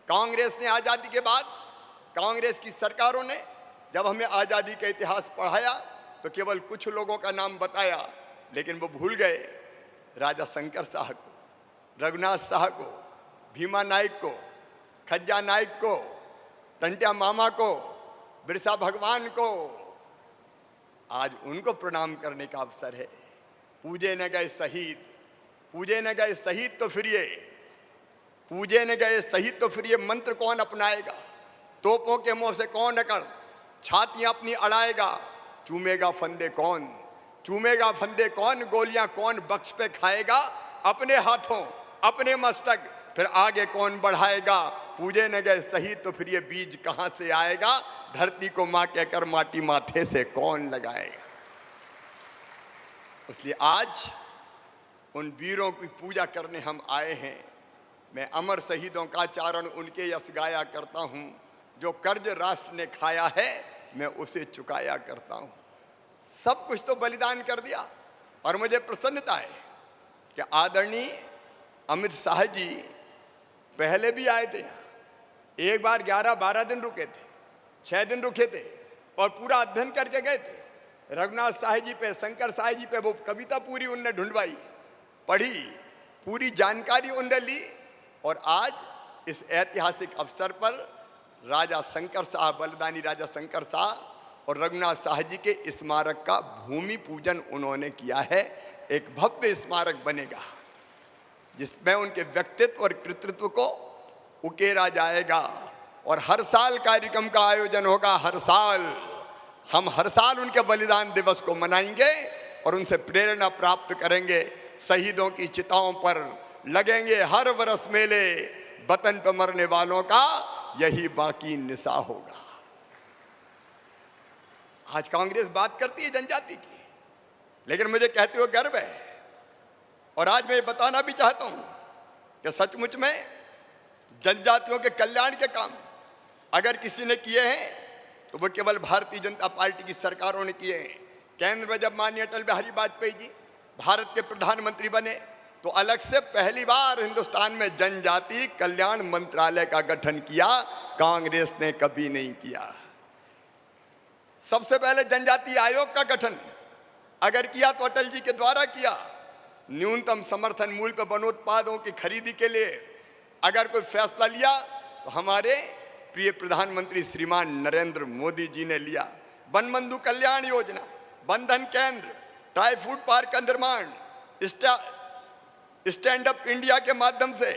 कांग्रेस ने आज़ादी के बाद, कांग्रेस की सरकारों ने जब हमें आज़ादी का इतिहास पढ़ाया तो केवल कुछ लोगों का नाम बताया, लेकिन वो भूल गए राजा शंकर शाह को, रघुनाथ शाह को, भीमा नायक को, खज्जा नायक को, टंट्या मामा को, बिरसा भगवान को। आज उनको प्रणाम करने का अवसर है। पूजे न गए शहीद, पूजे न गए शहीद तो फिर ये, पूजे न गए शहीद तो फिर ये मंत्र कौन अपनाएगा? तोपों के मुंह से कौन अकड़ छातियां अपनी अड़ाएगा? चूमेगा फंदे कौन, चूमेगा फंदे कौन, गोलियां कौन बख्श पे खाएगा? अपने हाथों अपने मस्तक फिर आगे कौन बढ़ाएगा? पूजे न गए शहीद तो फिर ये बीज कहां से आएगा? धरती को मां कहकर माटी माथे से कौन लगाएगा? इसलिए आज उन वीरों की पूजा करने हम आए हैं। मैं अमर शहीदों का चारण उनके यश गाया करता हूं। जो कर्ज राष्ट्र ने खाया है मैं उसे चुकाया करता हूं। सब कुछ तो बलिदान कर दिया और मुझे प्रसन्नता है कि आदरणीय अमित शाह जी पहले भी आए थे। एक बार 11-12 दिन रुके थे, 6 दिन रुके थे और पूरा अध्ययन करके गए थे। रघुनाथ शाह जी पे, शंकर शाह जी पे वो कविता पूरी उनने ढूंढवाई, पढ़ी, पूरी जानकारी उनने ली और आज इस ऐतिहासिक अवसर पर राजा शंकर शाह, बलिदानी राजा शंकर शाह और रघुनाथ शाह जी के स्मारक का भूमि पूजन उन्होंने किया है। एक भव्य स्मारक बनेगा जिसमें उनके व्यक्तित्व और कृतित्व को उकेरा जाएगा और हर साल कार्यक्रम का आयोजन होगा। हर साल हम हर साल उनके बलिदान दिवस को मनाएंगे और उनसे प्रेरणा प्राप्त करेंगे। शहीदों की चिताओं पर लगेंगे हर वर्ष मेले, वतन पर मरने वालों का यही बाकी निशा होगा। आज कांग्रेस बात करती है जनजाति की, लेकिन मुझे कहते हुए गर्व है और आज मैं बताना भी चाहता हूं कि सचमुच में जनजातियों के कल्याण के काम अगर किसी ने किए हैं तो वो केवल भारतीय जनता पार्टी की सरकारों ने किए हैं। केंद्र में जब माननीय अटल बिहारी वाजपेयी जी भारत के प्रधानमंत्री बने तो अलग से पहली बार हिंदुस्तान में जनजाति कल्याण मंत्रालय का गठन किया। कांग्रेस ने कभी नहीं किया। सबसे पहले जनजाति आयोग का गठन अगर किया तो अटल जी के द्वारा किया। न्यूनतम समर्थन मूल्य पर वनोत्पादों की खरीदी के लिए अगर कोई फैसला लिया तो हमारे प्रिय प्रधानमंत्री श्रीमान नरेंद्र मोदी जी ने लिया। वन बंधु कल्याण योजना, बंधन केंद्र, ट्राई फूड पार्क का निर्माण, स्टैंड अप इंडिया के माध्यम से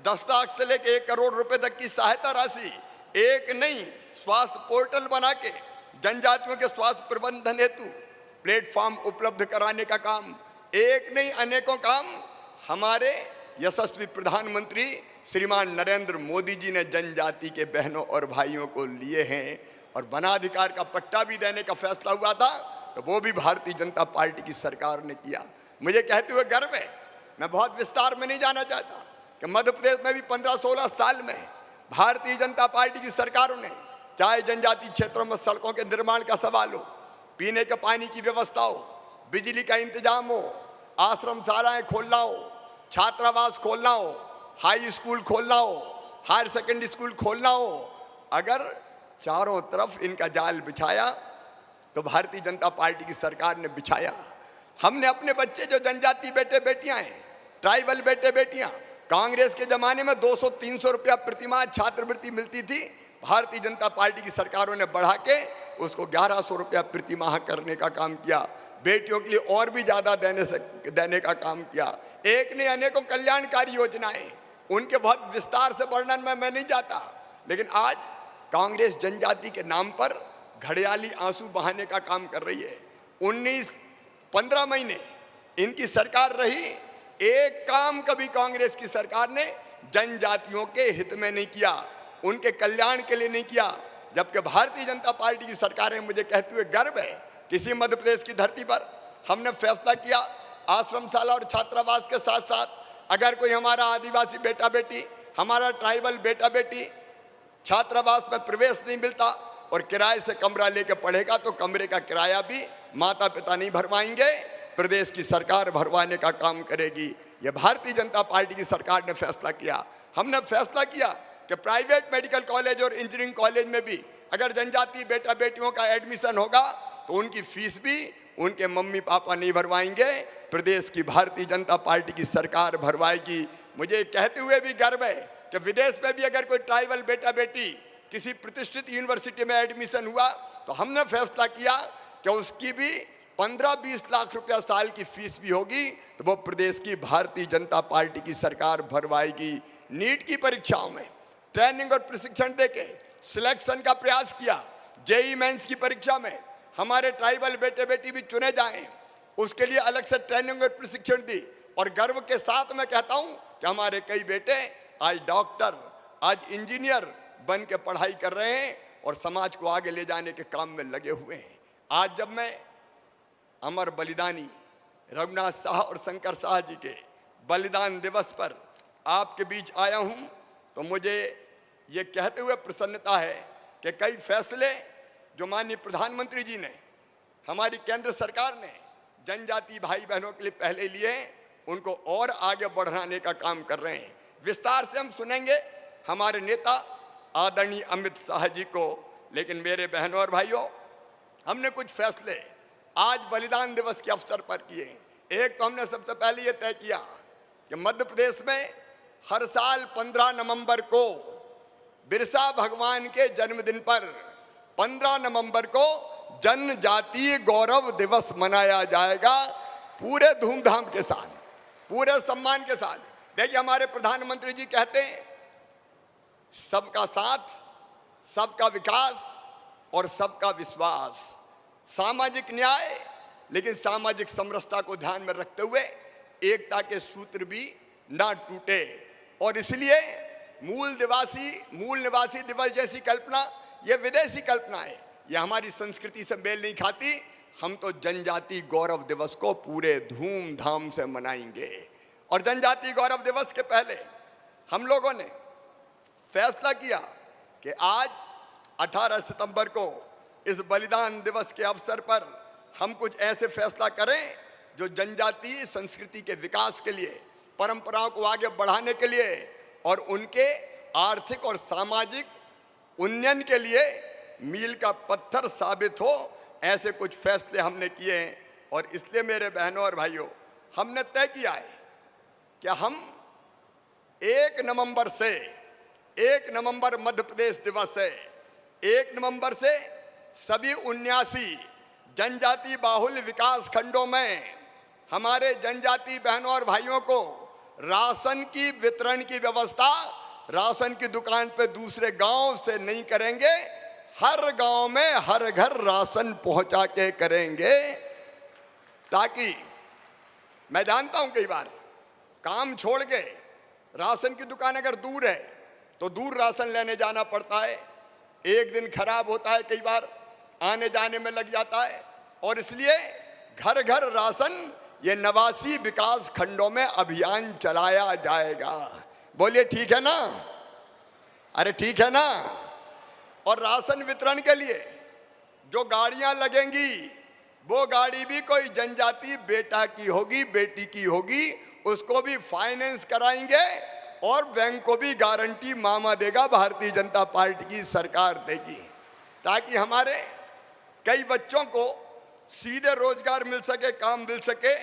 10 लाख से लेकर 1 करोड़ रुपए तक की सहायता राशि, एक नई स्वास्थ्य पोर्टल बना के जनजातियों के स्वास्थ्य प्रबंधन हेतु प्लेटफॉर्म उपलब्ध कराने का काम, एक नहीं अनेकों काम हमारे यशस्वी प्रधानमंत्री श्रीमान नरेंद्र मोदी जी ने जनजाति के बहनों और भाइयों को लिए हैं। और वनाधिकार का पट्टा भी देने का फैसला हुआ था तो वो भी भारतीय जनता पार्टी की सरकार ने किया। मुझे कहते हुए गर्व है। मैं बहुत विस्तार में नहीं जाना चाहता कि मध्य प्रदेश में भी 15-16 साल में भारतीय जनता पार्टी की सरकारों ने, चाहे जनजातीय क्षेत्रों में सड़कों के निर्माण का सवाल हो, पीने के पानी की व्यवस्था हो, बिजली का इंतजाम हो, आश्रम शालाएं खोलना हो, छात्रावास खोलना हो, हाई स्कूल खोलना हो, हायर सेकेंडरी स्कूल खोलना हो, अगर चारों तरफ इनका जाल बिछाया तो भारतीय जनता पार्टी की सरकार ने बिछाया। हमने अपने बच्चे जो जनजाति बेटे बेटियां हैं, ट्राइबल बेटे बेटियां, कांग्रेस के जमाने में 200-300 रुपया प्रतिमाह छात्रवृत्ति मिलती थी, भारतीय जनता पार्टी की सरकारों ने बढ़ा के उसको 1100 रुपया प्रतिमाह करने का काम किया। बेटियों के लिए और भी ज्यादा देने का काम किया। एक ने अनेकों कल्याणकारी योजनाएं, उनके बहुत विस्तार से वर्णन में मैं नहीं जाता, लेकिन आज कांग्रेस जनजाति के नाम पर घड़ियाली आंसू बहाने का काम कर रही है। 15 महीने इनकी सरकार रही, एक काम कभी कांग्रेस की सरकार ने जनजातियों के हित में नहीं किया, उनके कल्याण के लिए नहीं किया। जबकि भारतीय जनता पार्टी की सरकार है। मुझे कहते हुए गर्व है, किसी मध्य प्रदेश की धरती पर हमने फैसला किया आश्रमशाला और छात्रावास के साथ साथ अगर कोई हमारा आदिवासी बेटा बेटी, हमारा ट्राइबल बेटा बेटी छात्रावास में प्रवेश नहीं मिलता और किराए से कमरा लेके पढ़ेगा तो कमरे का किराया भी माता पिता नहीं भरवाएंगे, प्रदेश की सरकार भरवाने का काम करेगी। यह भारतीय जनता पार्टी की सरकार ने फैसला किया। हमने फैसला किया कि प्राइवेट मेडिकल कॉलेज और इंजीनियरिंग कॉलेज में भी अगर जनजातीय बेटा बेटियों का एडमिशन होगा तो उनकी फीस भी उनके मम्मी पापा नहीं भरवाएंगे, प्रदेश की भारतीय जनता पार्टी की सरकार भरवाएगी। मुझे कहते हुए भी गर्व है कि विदेश में भी अगर कोई ट्राइबल बेटा बेटी किसी प्रतिष्ठित यूनिवर्सिटी में एडमिशन हुआ तो हमने फैसला किया कि उसकी भी 15-20 लाख रुपया साल की फीस भी होगी तो वो प्रदेश की भारतीय जनता पार्टी की सरकार भरवाएगी। नीट की परीक्षाओं में ट्रेनिंग और प्रशिक्षण देके सिलेक्शन का प्रयास किया। जेईई मेंस की परीक्षा में हमारे ट्राइबल बेटे बेटी भी चुने जाएं, उसके लिए अलग से ट्रेनिंग और प्रशिक्षण दी। और गर्व के साथ मैं कहता हूं कि हमारे कई बेटे आज डॉक्टर, आज इंजीनियर बन के पढ़ाई कर रहे हैं और समाज को आगे ले जाने के काम में लगे हुए हैं। आज जब मैं अमर बलिदानी रघुनाथ शाह और शंकर शाह जी के बलिदान दिवस पर आपके बीच आया हूं तो मुझे ये कहते हुए प्रसन्नता है कि कई फैसले जो माननीय प्रधानमंत्री जी ने, हमारी केंद्र सरकार ने जनजाति भाई बहनों के लिए पहले लिए, उनको और आगे बढ़ाने का काम कर रहे हैं। विस्तार से हम सुनेंगे हमारे नेता आदरणीय अमित शाह जी को। लेकिन मेरे बहनों और भाइयों, हमने कुछ फैसले आज बलिदान दिवस के अवसर पर किए। एक तो हमने सबसे पहले ये तय किया कि मध्य प्रदेश में हर साल 15 नवंबर को बिरसा भगवान के जन्मदिन पर 15 नवंबर को जनजातीय गौरव दिवस मनाया जाएगा, पूरे धूमधाम के साथ, पूरे सम्मान के साथ। देखिए, हमारे प्रधानमंत्री जी कहते हैं सबका साथ, सबका विकास और सबका विश्वास, सामाजिक न्याय, लेकिन सामाजिक समरसता को ध्यान में रखते हुए एकता के सूत्र भी ना टूटे। और इसलिए मूल निवासी दिवस जैसी कल्पना ये विदेशी कल्पना है, ये हमारी संस्कृति से मेल नहीं खाती। हम तो जनजाति गौरव दिवस को पूरे धूमधाम से मनाएंगे। और जनजाति गौरव दिवस के पहले हम लोगों ने फैसला किया कि आज 18 सितंबर को इस बलिदान दिवस के अवसर पर हम कुछ ऐसे फैसला करें जो जनजातीय संस्कृति के विकास के लिए, परंपराओं को आगे बढ़ाने के लिए और उनके आर्थिक और सामाजिक उन्नयन के लिए मील का पत्थर साबित हो। ऐसे कुछ फैसले हमने किए हैं। और इसलिए मेरे बहनों और भाइयों, हमने तय किया है कि हम 1 नवंबर मध्य प्रदेश दिवस है, 1 नवंबर से सभी 79 जनजाति बाहुल्य विकास खंडों में हमारे जनजाति बहनों और भाइयों को राशन की वितरण की व्यवस्था राशन की दुकान पे दूसरे गांव से नहीं करेंगे, हर गांव में हर घर राशन पहुंचा के करेंगे। ताकि मैं जानता हूं कई बार काम छोड़ के राशन की दुकान अगर दूर है तो दूर राशन लेने जाना पड़ता है, एक दिन खराब होता है, कई बार आने जाने में लग जाता है। और इसलिए घर घर राशन ये 89 विकास खंडों में अभियान चलाया जाएगा। बोलिए ठीक है ना? अरे ठीक है ना? और राशन वितरण के लिए जो गाड़ियां लगेंगी वो गाड़ी भी कोई जनजाति बेटा की होगी, बेटी की होगी, उसको भी फाइनेंस कराएंगे और बैंक को भी गारंटी मामा देगा, भारतीय जनता पार्टी की सरकार देगी, ताकि हमारे कई बच्चों को सीधे रोजगार मिल सके, काम मिल सके।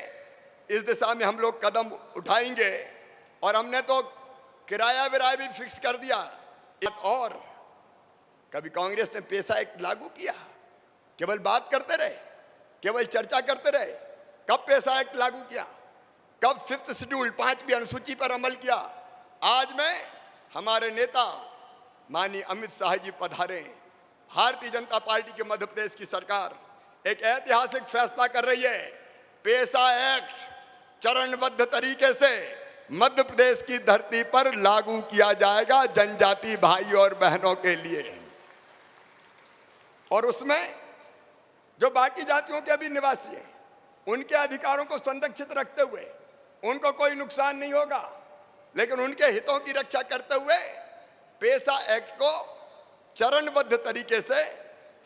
इस दिशा में हम लोग कदम उठाएंगे। और हमने तो किराया विराया भी फिक्स कर दिया। और कभी कांग्रेस ने पैसा एक्ट लागू किया? केवल बात करते रहे, केवल चर्चा करते रहे। कब पैसा एक्ट लागू किया? कब 5th शेड्यूल 5वीं अनुसूची पर अमल किया? आज मैं हमारे नेता माननीय अमित शाह जी पधारे। भारतीय जनता पार्टी के मध्य प्रदेश की सरकार एक ऐतिहासिक फैसला कर रही है। पैसा एक्ट चरणबद्ध तरीके से मध्य प्रदेश की धरती पर लागू किया जाएगा जनजाति भाई और बहनों के लिए। और उसमें जो बाकी जातियों के भी निवासी हैं, उनके अधिकारों को संरक्षित रखते हुए उनको कोई नुकसान नहीं होगा, लेकिन उनके हितों की रक्षा करते हुए पैसा एक्ट को चरणबद्ध तरीके से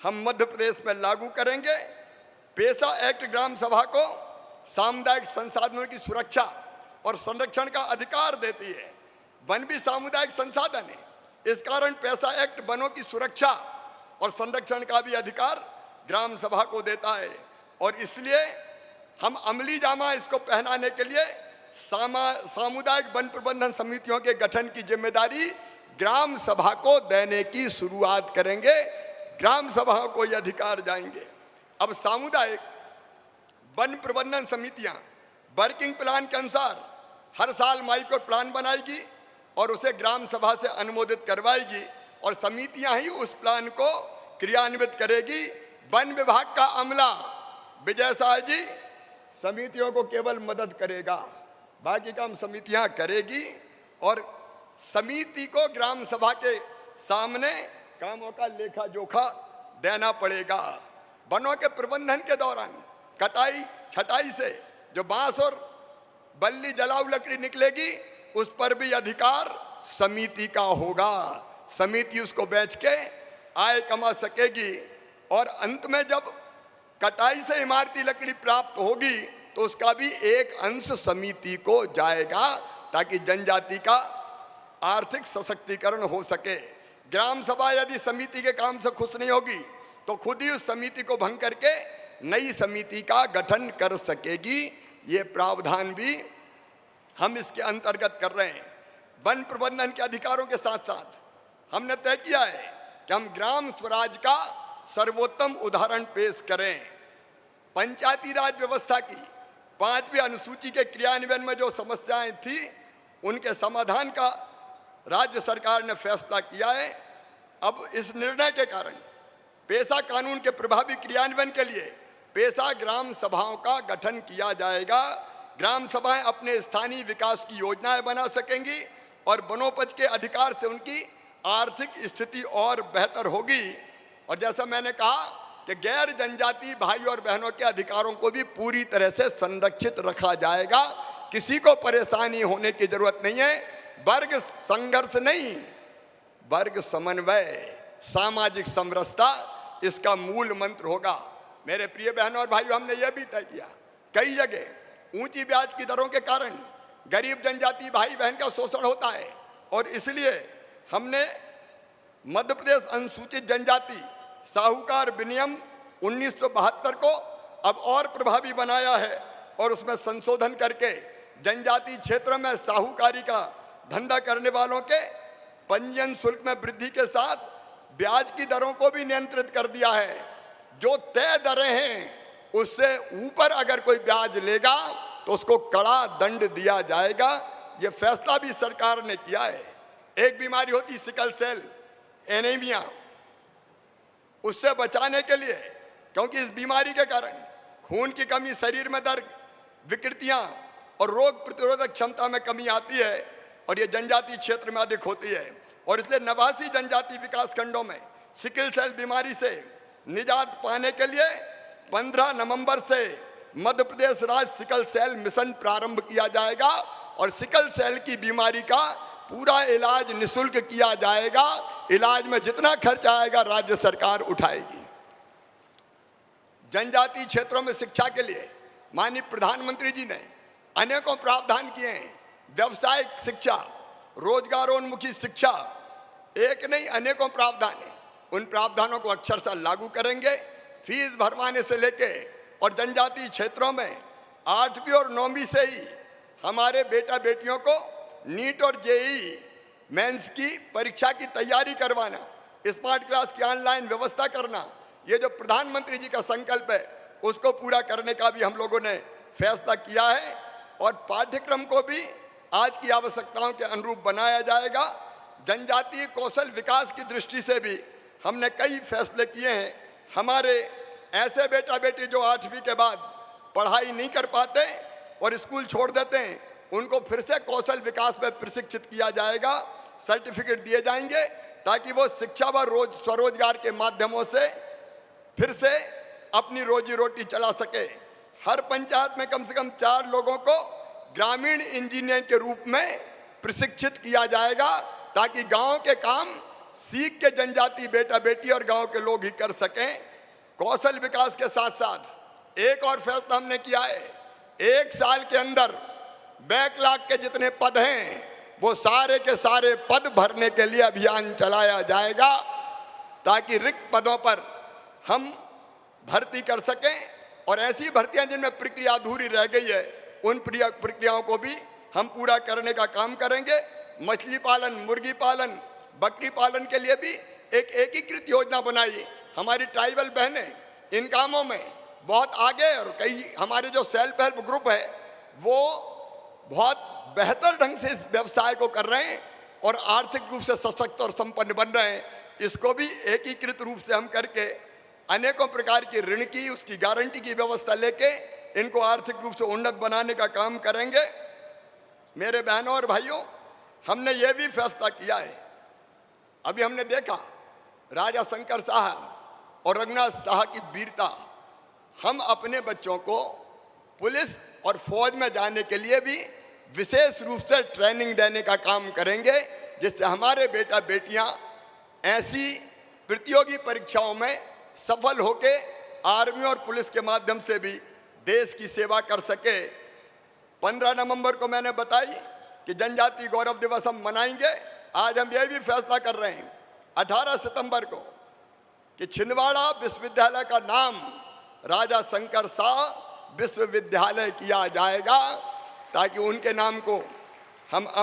हम मध्य प्रदेश में लागू करेंगे। पैसा एक्ट ग्राम सभा को सामुदायिक संसाधनों की सुरक्षा और संरक्षण का अधिकार देती है। वन भी सामुदायिक संसाधन है, इस कारण पैसा एक्ट वनों की सुरक्षा और संरक्षण का भी अधिकार ग्राम सभा को देता है, और इसलिए हम अमली जामा इसको पहनाने के लिए सामुदायिक वन प्रबंधन समितियों के गठन की जिम्मेदारी ग्राम सभा को देने की शुरुआत करेंगे। ग्राम सभाओं को ये अधिकार जाएंगे। अब सामुदायिक वन प्रबंधन समितियां वर्किंग प्लान के अनुसार हर साल माइक्रो प्लान बनाएगी और उसे ग्राम सभा से अनुमोदित करवाएगी, और समितियां ही उस प्लान को क्रियान्वित करेगी। वन विभाग का अमला विजय साह जी समितियों को केवल मदद करेगा, बाकी काम समितियां करेगी, और समिति को ग्राम सभा के सामने कामों का लेखा जोखा देना पड़ेगा। वनों के प्रबंधन के दौरान कटाई छटाई से जो बांस और बल्ली जलाऊ लकड़ी निकलेगी उस पर भी अधिकार समिति का होगा। समिति उसको बेच के आय कमा सकेगी, और अंत में जब कटाई से इमारती लकड़ी प्राप्त होगी तो उसका भी एक अंश समिति को जाएगा, ताकि जनजाति का आर्थिक सशक्तिकरण हो सके। ग्राम सभा यदि समिति के काम से खुश नहीं होगी तो खुद ही उस समिति को भंग करके नई समिति का गठन कर सकेगी। ये प्रावधान भी हम इसके अंतर्गत कर रहे हैं। वन प्रबंधन के अधिकारों के साथ साथ हमने तय किया है कि हम ग्राम स्वराज का सर्वोत्तम उदाहरण पेश करें। पंचायती राज व्यवस्था की 5वीं अनुसूची के क्रियान्वयन में जो समस्याएं थी उनके समाधान का राज्य सरकार ने फैसला किया है। अब इस निर्णय के कारण पेशा कानून के प्रभावी क्रियान्वयन के लिए पेशा ग्राम सभाओं का गठन किया जाएगा। ग्राम सभाएं अपने स्थानीय विकास की योजनाएं बना सकेंगी और वनोपज के अधिकार से उनकी आर्थिक स्थिति और बेहतर होगी। और जैसा मैंने कहा कि गैर जनजाति भाई और बहनों के अधिकारों को भी पूरी तरह से संरक्षित रखा जाएगा। किसी को परेशानी होने की जरूरत नहीं है। वर्ग संघर्ष नहीं, वर्ग समन्वय, सामाजिक समरसता इसका मूल मंत्र होगा। मेरे प्रिय बहनों और भाइयों, हमने यह भी तय किया, कई जगह ऊंची ब्याज की दरों के कारण गरीब जनजाति भाई बहन का शोषण होता है, और इसलिए हमने मध्य प्रदेश अनुसूचित जनजाति साहूकार विनियम 1972 को अब और प्रभावी बनाया है, और उसमें संशोधन करके जनजाति क्षेत्रों में साहूकारी का धंधा करने वालों के पंजीयन शुल्क में वृद्धि के साथ ब्याज की दरों को भी नियंत्रित कर दिया है। जो तय दरें हैं उससे ऊपर अगर कोई ब्याज लेगा तो उसको कड़ा दंड दिया जाएगा। यह फैसला भी सरकार ने किया है। एक बीमारी होती सिकल सेल एनीमिया, उससे बचाने के लिए, क्योंकि इस बीमारी के कारण खून की कमी, शरीर में दर्द, विकृतियां और रोग प्रतिरोधक क्षमता में कमी आती है, और ये जनजाति क्षेत्र में अधिक होती है। और इसलिए 89 जनजाति विकास खंडों में सिकल सेल बीमारी से निजात पाने के लिए 15 नवंबर से मध्य प्रदेश राज्य सिकल सेल मिशन प्रारंभ किया जाएगा, और सिकल सेल की बीमारी का पूरा इलाज निःशुल्क किया जाएगा। इलाज में जितना खर्च आएगा राज्य सरकार उठाएगी। जनजाति क्षेत्रों में शिक्षा के लिए माननीय प्रधानमंत्री जी ने अनेकों प्रावधान किए हैं। व्यावसायिक शिक्षा, रोजगारोन्मुखी शिक्षा, एक नहीं अनेकों प्रावधान है। उन प्रावधानों को अक्षरशः लागू करेंगे। फीस भरवाने से लेके, और जनजाति क्षेत्रों में 8वीं और 9वीं से ही हमारे बेटा बेटियों को नीट और जेईई मेंस की परीक्षा की तैयारी करवाना, स्मार्ट क्लास की ऑनलाइन व्यवस्था करना, ये जो प्रधानमंत्री जी का संकल्प है उसको पूरा करने का भी हम लोगों ने फैसला किया है। और पाठ्यक्रम को भी आज की आवश्यकताओं के अनुरूप बनाया जाएगा। जनजातीय कौशल विकास की दृष्टि से भी हमने कई फैसले किए हैं। हमारे ऐसे बेटा बेटी जो 8वीं के बाद पढ़ाई नहीं कर पाते और स्कूल छोड़ देते हैं, उनको फिर से कौशल विकास में प्रशिक्षित किया जाएगा। सर्टिफिकेट दिए जाएंगे ताकि वो शिक्षा व स्वरोजगार के माध्यमों से फिर से अपनी रोजी रोटी चला सके। हर पंचायत में कम से कम 4 लोगों को ग्रामीण इंजीनियर के रूप में प्रशिक्षित किया जाएगा, ताकि गांव के काम सीख के जनजाति बेटा बेटी और गांव के लोग ही कर सकें। कौशल विकास के साथ साथ एक और फैसला हमने किया है, 1 साल के अंदर बैकलॉग के जितने पद हैं वो सारे के सारे पद भरने के लिए अभियान चलाया जाएगा, ताकि रिक्त पदों पर हम भर्ती कर सकें और ऐसी भर्तियां जिनमें प्रक्रिया अधूरी रह गई है उन प्रक्रियाओं को भी हम पूरा करने का काम करेंगे। मछली पालन, मुर्गी पालन, बकरी पालन के लिए भी एक एकीकृत योजना बनाई। हमारी ट्राइबल बहनें इन कामों में बहुत आगे, और कई हमारे जो सेल्फ हेल्प ग्रुप है वो बहुत बेहतर ढंग से इस व्यवसाय को कर रहे हैं और आर्थिक रूप से सशक्त और संपन्न बन रहे हैं। इसको भी एकीकृत रूप से हम करके अनेकों प्रकार की ऋण की, उसकी गारंटी की व्यवस्था लेके इनको आर्थिक रूप से उन्नत बनाने का काम करेंगे। मेरे बहनों और भाइयों, हमने ये भी फैसला किया है, अभी हमने देखा राजा शंकर शाह और रघुनाथ शाह की वीरता, हम अपने बच्चों को पुलिस और फौज में जाने के लिए भी विशेष रूप से ट्रेनिंग देने का काम करेंगे, जिससे हमारे बेटा बेटियां ऐसी प्रतियोगी परीक्षाओं में सफल होके आर्मी और पुलिस के माध्यम से भी देश की सेवा कर सके। 15 नवंबर को मैंने बताई कि जनजाति गौरव दिवस हम मनाएंगे। आज हम ये भी फैसला कर रहे हैं 18 सितंबर को कि छिंदवाड़ा विश्वविद्यालय का नाम राजा शंकर शाह विश्वविद्यालय किया जाएगा, ताकि उनके नाम को हम